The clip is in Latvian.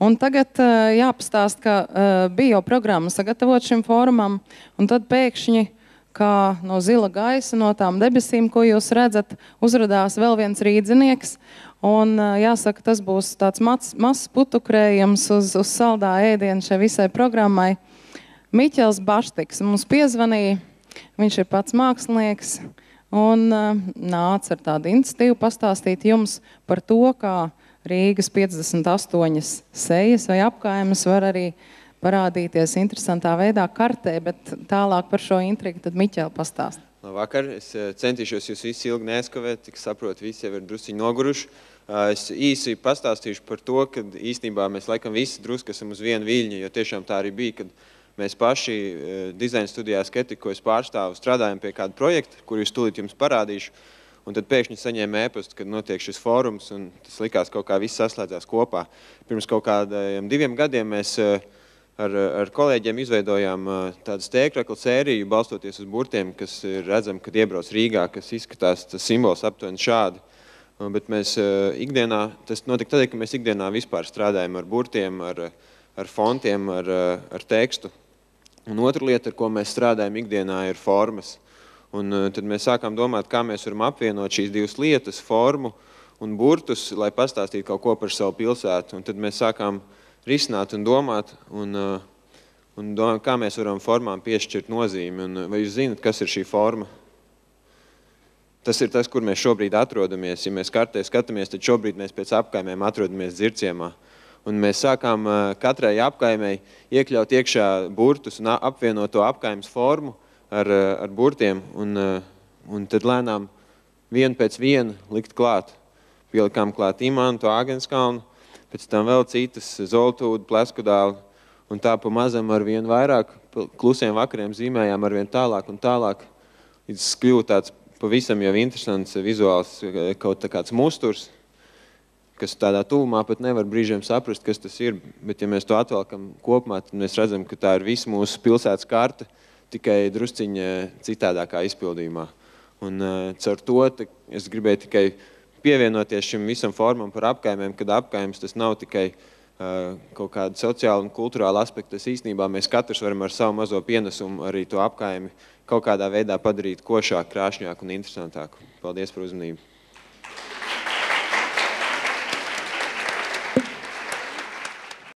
Un tagad jāpastāst, ka bija jau programma sagatavot šim fórumam, un tad pēkšņi, kā no zila gaisa, no tām debesīm, ko jūs redzat, uzradās vēl viens rīdzinieks. Un jāsaka, tas būs tāds mazs putukrējums uz saldā ēdienu šai visai programmai. Miķels Baštiks mums piezvanīja, viņš ir pats mākslinieks, un nāca ar tādu iniciatīvu pastāstīt jums par to, kā Rīgas 58 sejas vai apkaimes var arī parādīties interesantā veidā kartē, bet tālāk par šo intrigu tad Miķeli pastāst. Labvakar, es centīšos jūs visi ilgi neaizkavēt, tik saprotu, visi jau ir drusciņi noguruši. Es īsi pastāstīšu par to, ka īstenībā mēs laikam visi druski esam uz vienu viļņu, jo tiešām tā arī bija, kad mēs paši dizaina studijā Skeptika, ko es pārstāvu, strādājam pie kāda projekta, kur jūs tūlīt jums parādīšu, un tad pēkšņi saņēma ēpastu, kad notiek šis fórums, un tas likās kaut kā viss saslēdzās kopā. Pirms kaut kādiem 2 gadiem mēs ar kolēģiem izveidojām tādu stēkraklu sēriju, balstoties uz burtiem, kas redzam, kad iebrauc Rīgā, kas izskatās tas simbols aptuveni šādi. Bet mēs ikdienā, tas notika tādēļ, ka mēs ikdienā vispār strādājam ar burtiem, ar fontiem, ar tekstu. Un otra lieta, ar ko mēs strādājam ikdienā, ir formas. Un tad mēs sākām domāt, kā mēs varam apvienot šīs divas lietas, formu un burtus, lai pastāstītu kaut ko par savu pilsētu. Un tad mēs sākām risināt un domāt, un domājam, kā mēs varam formām piešķirt nozīmi. Un vai jūs zināt, kas ir šī forma? Tas ir tas, kur mēs šobrīd atrodamies. Ja mēs kartē skatāmies, tad šobrīd mēs pēc apkaimēm atrodamies Dzirciemā. Un mēs sākām katrai apkaimei iekļaut iekšā burtus un apvienot to apkaimes formu ar burtiem. Un tad lēnām vienu pēc vienu likt klāt. Pielikām klāt Imantu, Āgenskalnu, pēc tam vēl citas, Zoltūdu, Pleskudāli, un tā pa mazam ar vien vairāk, klusiem vakariem zīmējām ar vien tālāk un tālāk, līdz kļūt tāds pavisam jau interesants vizuāls kaut kāds musturs, kas tādā tuvumā pat nevar brīžiem saprast, kas tas ir, bet ja mēs to atvelkam kopumā, tad mēs redzam, ka tā ir visa mūsu pilsētas karta, tikai drusciņa citādākā izpildījumā. Un caur to es gribēju tikai pievienoties šim visam formam par apkaimēm, kad apkaimes tas nav tikai kaut kāda sociāla un kulturāla aspekta, tas īstenībā mēs katrs varam ar savu mazo pienesumu arī to apkaimi kaut kādā veidā padarīt košāku, krāšņāku un interesantāku. Paldies par uzmanību!